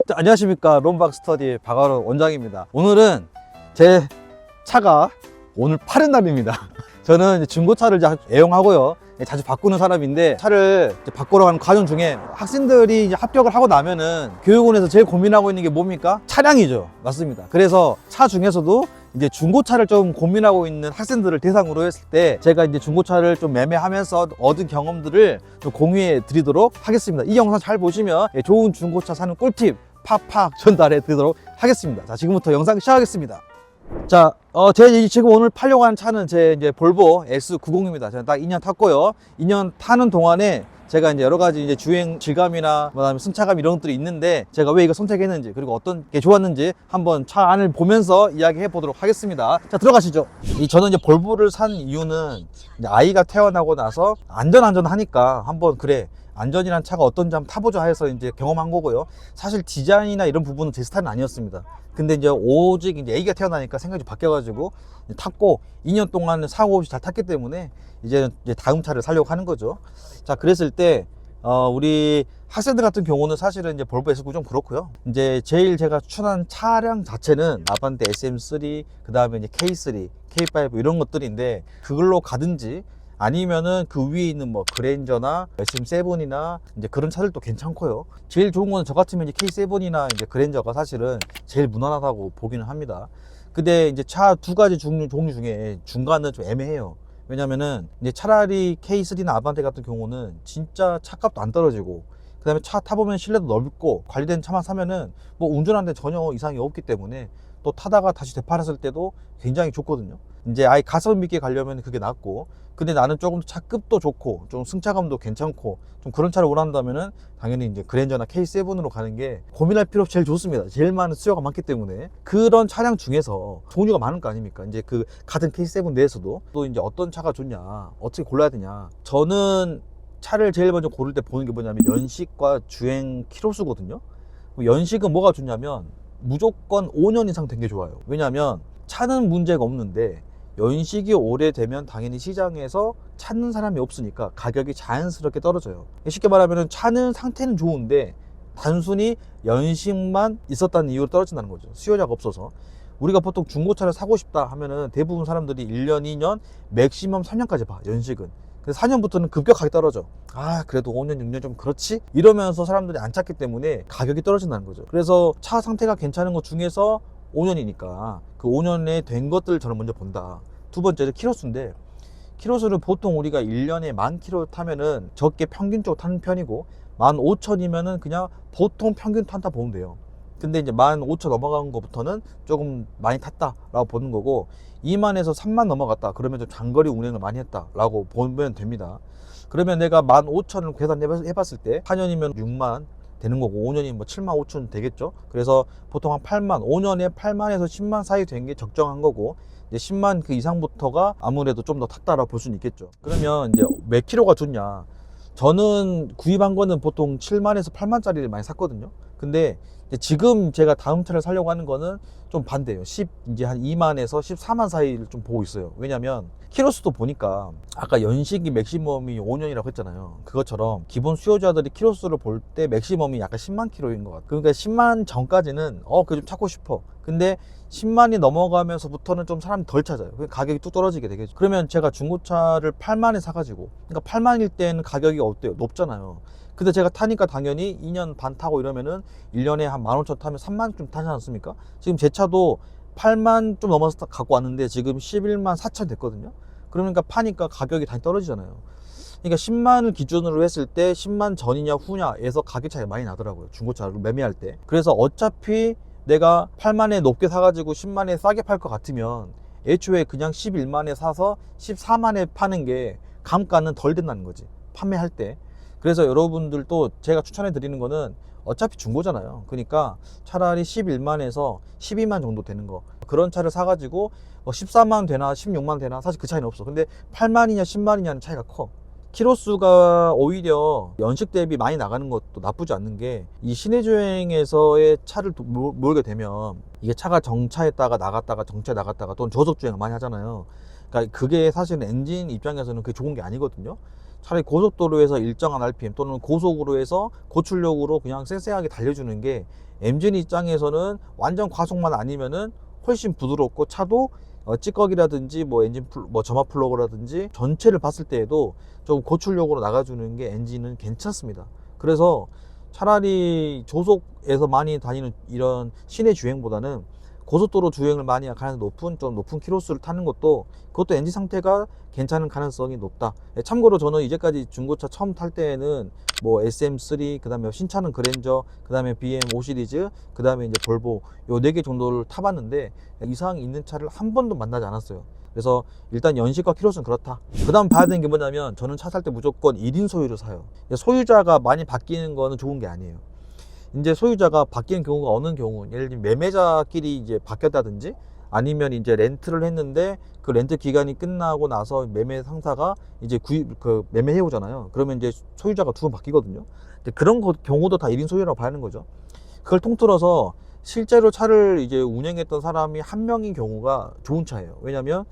자, 안녕하십니까. 롬박 스터디 박아론 원장입니다. 오늘은 제 차가 오늘 파는 날입니다. 저는 중고차를 애용하고요, 자주 바꾸는 사람인데, 차를 바꾸러 가는 과정 중에 학생들이 이제 합격을 하고 나면은 교육원에서 제일 고민하고 있는 게 뭡니까? 차량이죠. 맞습니다. 그래서 차 중에서도 이제 중고차를 좀 고민하고 있는 학생들을 대상으로 했을 때, 제가 이제 중고차를 좀 매매하면서 얻은 경험들을 좀 공유해 드리도록 하겠습니다. 이 영상 잘 보시면 좋은 중고차 사는 꿀팁 팍팍 전달해 드리도록 하겠습니다. 자, 지금부터 영상 시작하겠습니다. 자, 제 지금 오늘 팔려고 하는 차는 제 이제 볼보 S90입니다. 제가 딱 2년 탔고요. 2년 타는 동안에 제가 이제 여러 가지 이제 주행 질감이나 그다음에 승차감 이런 것들이 있는데, 제가 왜 이거 선택했는지, 그리고 어떤 게 좋았는지 한번 차 안을 보면서 이야기해 보도록 하겠습니다. 자, 들어가시죠. 저는 이제 볼보를 산 이유는, 이제 아이가 태어나고 나서 안전하니까 한번, 그래, 안전이란 차가 어떤지 한번 타보자 해서 이제 경험한 거고요. 사실 디자인이나 이런 부분은 제 스타일은 아니었습니다. 근데 이제 오직 이제 아기가 태어나니까 생각이 바뀌어가지고 탔고, 2년 동안 사고 없이 잘 탔기 때문에 이제 다음 차를 사려고 하는 거죠. 자, 그랬을 때 우리 학생들 같은 경우는 사실은 이제 볼보 S9 좀 그렇고요. 이제 제일 제가 추천한 차량 자체는 아반떼 SM3, 그 다음에 이제 K3, K5 이런 것들인데, 그걸로 가든지 아니면은 그 위에 있는 뭐 그랜저나 SM7이나 이제 그런 차들도 괜찮고요. 제일 좋은 거는 저 같으면 이제 K7이나 이제 그랜저가 사실은 제일 무난하다고 보기는 합니다. 근데 이제 차 두 가지 종류 중에 중간은 좀 애매해요. 왜냐면은 이제 차라리 K3나 아반떼 같은 경우는 진짜 차값도 안 떨어지고, 그 다음에 차 타보면 실내도 넓고, 관리된 차만 사면은 뭐 운전하는데 전혀 이상이 없기 때문에 또 타다가 다시 되팔았을 때도 굉장히 좋거든요. 이제 아예 가성비 있게 가려면 그게 낫고, 근데 나는 조금 차급도 좋고 좀 승차감도 괜찮고 좀 그런 차를 원한다면은 당연히 이제 그랜저나 K7으로 가는 게 고민할 필요 없이 제일 좋습니다. 제일 많은 수요가 많기 때문에. 그런 차량 중에서 종류가 많을 거 아닙니까? 이제 그 같은 K7 내에서도 또 이제 어떤 차가 좋냐, 어떻게 골라야 되냐. 저는 차를 제일 먼저 고를 때 보는 게 뭐냐면 연식과 주행 키로수거든요. 연식은 뭐가 좋냐면 무조건 5년 이상 된 게 좋아요. 왜냐하면 차는 문제가 없는데 연식이 오래되면 당연히 시장에서 찾는 사람이 없으니까 가격이 자연스럽게 떨어져요. 쉽게 말하면 차는 상태는 좋은데 단순히 연식만 있었다는 이유로 떨어진다는 거죠. 수요자가 없어서. 우리가 보통 중고차를 사고 싶다 하면은 대부분 사람들이 1년, 2년, 맥시멈 3년까지 봐, 연식은. 그래서 4년부터는 급격하게 떨어져. 아, 그래도 5년, 6년 좀 그렇지? 이러면서 사람들이 안 찾기 때문에 가격이 떨어진다는 거죠. 그래서 차 상태가 괜찮은 것 중에서 5년이니까 그 5년에 된 것들을 저는 먼저 본다. 두 번째는 키로수인데, 키로수는 보통 우리가 1년에 10,000km 타면은 적게 평균적으로 타는 편이고, 15,000이면은 그냥 보통 평균 탄다 보면 돼요. 근데 이제 15,000 넘어간 것부터는 조금 많이 탔다라고 보는 거고, 2만에서 3만 넘어갔다 그러면 좀 장거리 운행을 많이 했다라고 보면 됩니다. 그러면 내가 15,000을 계산해봤을 때 4년이면 6만 되는 거고, 5년이면 뭐 7만 5천 되겠죠. 그래서 보통 한 8만, 5년에 8만에서 10만 사이 된 게 적정한 거고, 이제 10만 그 이상부터가 아무래도 좀 더 탔다라고 볼 수는 있겠죠. 그러면 이제 몇 킬로가 좋냐? 저는 구입한 거는 보통 7만에서 8만짜리를 많이 샀거든요. 근데 지금 제가 다음 차를 사려고 하는 거는 좀 반대예요. 이제 한 2만에서 14만 사이를 좀 보고 있어요. 왜냐면 키로수도 보니까 아까 연식이 맥시멈이 5년이라고 했잖아요. 그것처럼 기본 수요자들이 키로수를 볼 때 맥시멈이 약간 10만 킬로인 것 같아요. 그러니까 10만 전까지는 그거 좀 찾고 싶어. 근데 10만이 넘어가면서부터는 좀 사람이 덜 찾아요. 가격이 뚝 떨어지게 되겠죠. 그러면 제가 중고차를 8만에 사가지고, 그러니까 8만일 때는 가격이 어때요? 높잖아요. 근데 제가 타니까 당연히 2년 반 타고 이러면은 1년에 한 15,000 타면 3만 좀 타지 않습니까? 지금 제 차도 8만 좀 넘어서 갖고 왔는데 지금 11만 4천 됐거든요. 그러니까 파니까 가격이 다시 떨어지잖아요. 그러니까 10만을 기준으로 했을 때 10만 전이냐 후냐에서 가격 차이가 많이 나더라고요, 중고차를 매매할 때. 그래서 어차피 내가 8만에 높게 사가지고 10만에 싸게 팔 것 같으면 애초에 그냥 11만에 사서 14만에 파는 게 감가는 덜 된다는 거지, 판매할 때. 그래서 여러분들도 제가 추천해 드리는 거는 어차피 중고잖아요. 그러니까 차라리 11만에서 12만 정도 되는 거, 그런 차를 사가지고 14만 되나 16만 되나 사실 그 차이는 없어. 근데 8만이냐 10만이냐는 차이가 커. 키로수가 오히려 연식 대비 많이 나가는 것도 나쁘지 않는 게, 이 시내주행에서의 차를 몰게 되면 이게 차가 정차했다가 나갔다가 정차 나갔다가 또는 저속주행을 많이 하잖아요. 그러니까 그게 사실은 엔진 입장에서는 그게 좋은 게 아니거든요. 차라리 고속도로에서 일정한 RPM 또는 고속으로 해서 고출력으로 그냥 쌩쌩하게 달려주는 게 엔진 입장에서는 완전 과속만 아니면은 훨씬 부드럽고 차도 찌꺼기라든지 뭐 엔진 뭐 점화 플러그라든지 전체를 봤을 때에도 좀 고출력으로 나가주는 게 엔진은 괜찮습니다. 그래서 차라리 조속에서 많이 다니는 이런 시내 주행보다는 고속도로 주행을 많이 가는 좀 높은 키로수를 타는 것도 그것도 엔진 상태가 괜찮은 가능성이 높다. 참고로 저는 이제까지 중고차 처음 탈 때에는 뭐 SM3, 그 다음에 신차는 그랜저, 그 다음에 BM 5 시리즈, 그 다음에 이제 볼보 요 4개 정도를 타봤는데 이상이 있는 차를 한 번도 만나지 않았어요. 그래서 일단 연식과 키로수는 그렇다. 그 다음 봐야 되는 게 뭐냐면 저는 차 살 때 무조건 1인 소유를 사요. 소유자가 많이 바뀌는 거는 좋은 게 아니에요. 이제 소유자가 바뀌는 경우가 어느 경우, 예를 들면 매매자끼리 이제 바뀌었다든지 아니면 이제 렌트를 했는데 그 렌트 기간이 끝나고 나서 매매 상사가 이제 매매해 오잖아요. 그러면 이제 소유자가 두 번 바뀌거든요. 근데 그런 경우도 다 1인 소유라고 봐야 하는 거죠. 그걸 통틀어서 실제로 차를 이제 운행했던 사람이 한 명인 경우가 좋은 차예요. 왜냐면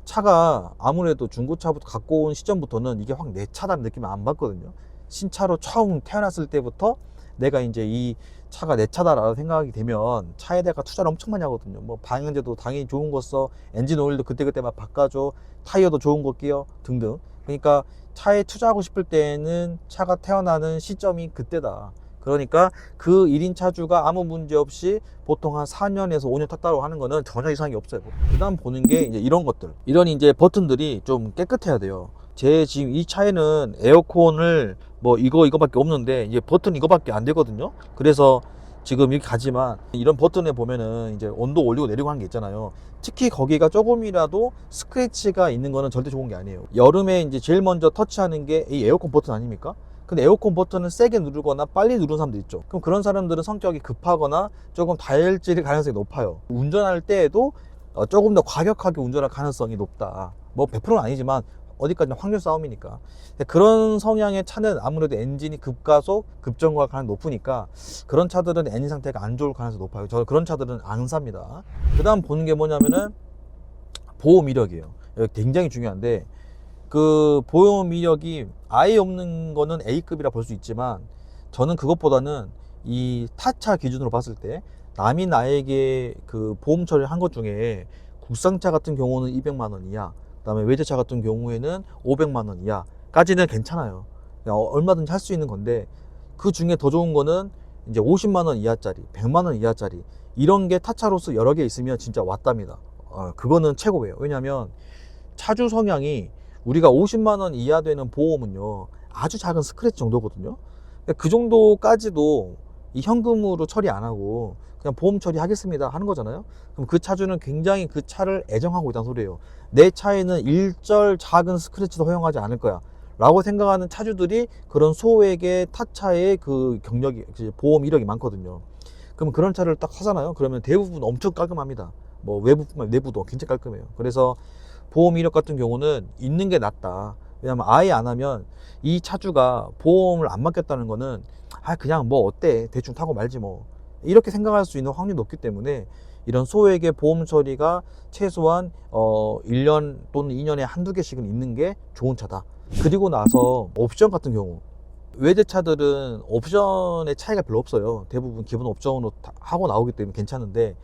차가 아무래도 중고차부터 갖고 온 시점부터는 이게 확 내 차다는 느낌을 안 받거든요. 신차로 처음 태어났을 때부터 내가 이제 이 차가 내 차다라고 생각이 되면 차에 대가 투자를 엄청 많이 하거든요. 뭐 방향제도 당연히 좋은 거 써, 엔진 오일도 그때그때 막 바꿔줘, 타이어도 좋은 거 끼워 등등. 그러니까 차에 투자하고 싶을 때는 차가 태어나는 시점이 그때다. 그러니까 그 1인 차주가 아무 문제 없이 보통 한 4년에서 5년 탔다고 하는 거는 전혀 이상이 없어요. 그 다음 보는 게 이제 이런 것들, 이런 이제 버튼들이 좀 깨끗해야 돼요. 제 지금 이 차에는 에어컨을 뭐 이거밖에 없는데 이제 버튼 이거밖에 안 되거든요. 그래서 지금 이렇게 가지만 이런 버튼에 보면은 이제 온도 올리고 내리고 하는 게 있잖아요. 특히 거기가 조금이라도 스크래치가 있는 거는 절대 좋은 게 아니에요. 여름에 이제 제일 먼저 터치하는 게 이 에어컨 버튼 아닙니까? 근데 에어컨 버튼을 세게 누르거나 빨리 누르는 사람도 있죠. 그럼 그런 사람들은 성격이 급하거나 조금 다혈질 가능성이 높아요. 운전할 때에도 조금 더 과격하게 운전할 가능성이 높다. 뭐 100%는 아니지만 어디까지나 확률 싸움이니까. 그런 성향의 차는 아무래도 엔진이 급가속, 급정거가 가능성이 높으니까 그런 차들은 엔진 상태가 안 좋을 가능성이 높아요. 저 그런 차들은 안 삽니다. 그 다음 보는 게 뭐냐면은 보험 이력이에요. 굉장히 중요한데 그 보험 이력이 아예 없는 거는 A급이라 볼 수 있지만 저는 그것보다는 이 타차 기준으로 봤을 때 남이 나에게 그 보험 처리를 한 것 중에 국산차 같은 경우는 200만 원 이하, 그 다음에 외제차 같은 경우에는 500만 원 이하까지는 괜찮아요. 얼마든지 할 수 있는 건데 그 중에 더 좋은 거는 이제 50만 원 이하짜리, 100만 원 이하짜리 이런 게 타차로서 여러 개 있으면 진짜 왔답니다. 그거는 최고예요. 왜냐면 차주 성향이 우리가 50만 원 이하 되는 보험은요 아주 작은 스크래치 정도거든요. 그 정도까지도 이 현금으로 처리 안 하고 그냥 보험 처리하겠습니다 하는 거잖아요. 그럼 그 차주는 굉장히 그 차를 애정하고 있다는 소리예요. 내 차에는 일절 작은 스크래치도 허용하지 않을 거야 라고 생각하는 차주들이 그런 소액의 타차의 그 경력이, 보험 이력이 많거든요. 그럼 그런 차를 딱 사잖아요. 그러면 대부분 엄청 깔끔합니다. 뭐 외부뿐만 내부도 굉장히 깔끔해요. 그래서 보험 이력 같은 경우는 있는 게 낫다. 왜냐면 아예 안 하면 이 차주가 보험을 안 맡겼다는 거는 그냥 뭐 어때 대충 타고 말지 뭐 이렇게 생각할 수 있는 확률이 높기 때문에 이런 소액의 보험 처리가 최소한 1년 또는 2년에 한두 개씩은 있는 게 좋은 차다. 그리고 나서 옵션 같은 경우 외제차들은 옵션의 차이가 별로 없어요. 대부분 기본 옵션으로 하고 나오기 때문에 괜찮은데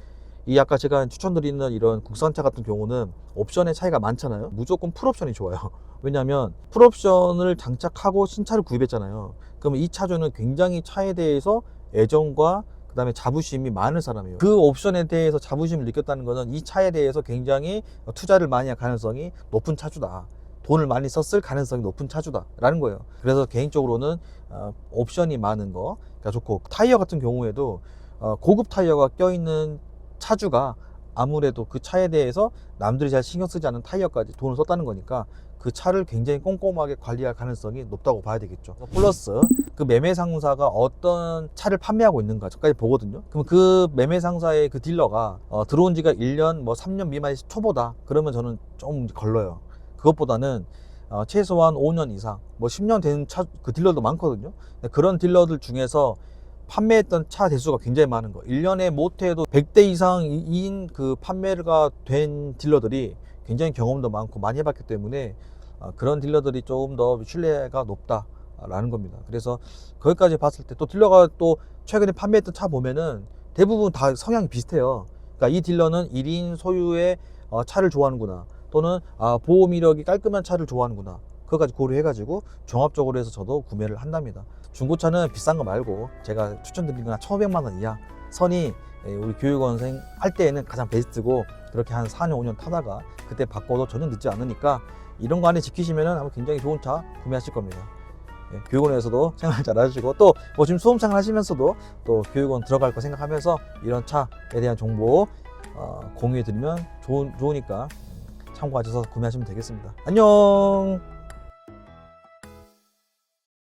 이 아까 제가 추천드리는 이런 국산차 같은 경우는 옵션의 차이가 많잖아요. 무조건 풀옵션이 좋아요. 왜냐하면 풀옵션을 장착하고 신차를 구입했잖아요. 그러면 이 차주는 굉장히 차에 대해서 애정과 그 다음에 자부심이 많은 사람이에요. 그 옵션에 대해서 자부심을 느꼈다는 것은 이 차에 대해서 굉장히 투자를 많이 할 가능성이 높은 차주다. 돈을 많이 썼을 가능성이 높은 차주다 라는 거예요. 그래서 개인적으로는 옵션이 많은 거가 좋고, 타이어 같은 경우에도 고급 타이어가 껴있는 차주가 아무래도 그 차에 대해서 남들이 잘 신경 쓰지 않는 타이어까지 돈을 썼다는 거니까 그 차를 굉장히 꼼꼼하게 관리할 가능성이 높다고 봐야 되겠죠. 플러스 그 매매 상사가 어떤 차를 판매하고 있는가까지 보거든요. 그럼 그 매매 상사의 그 딜러가 들어온 지가 1년 뭐 3년 미만의 초보다 그러면 저는 좀 걸러요. 그것보다는 최소한 5년 이상 뭐 10년 된 그 딜러도 많거든요. 그런 딜러들 중에서 판매했던 차 대수가 굉장히 많은 거, 1년에 못해도 100대 이상인 그 판매가 된 딜러들이 굉장히 경험도 많고 많이 해봤기 때문에 그런 딜러들이 조금 더 신뢰가 높다라는 겁니다. 그래서 거기까지 봤을 때 또 딜러가 또 최근에 판매했던 차 보면은 대부분 다 성향이 비슷해요. 그러니까 이 딜러는 1인 소유의 차를 좋아하는구나, 또는 보험 이력이 깔끔한 차를 좋아하는구나, 그거까지 고려해가지고 종합적으로 해서 저도 구매를 한답니다. 중고차는 비싼 거 말고 제가 추천드리는 건 1,500만 원 이하 선이 우리 교육원생 할 때에는 가장 베스트고, 그렇게 한 4년 5년 타다가 그때 바꿔도 전혀 늦지 않으니까 이런 거 안에 지키시면 아마 굉장히 좋은 차 구매하실 겁니다. 교육원에서도 생활 잘 하시고, 또 뭐 지금 수험생활 하시면서도 또 교육원 들어갈 거 생각하면서 이런 차에 대한 정보 공유해 드리면 좋으니까 참고하셔서 구매하시면 되겠습니다. 안녕.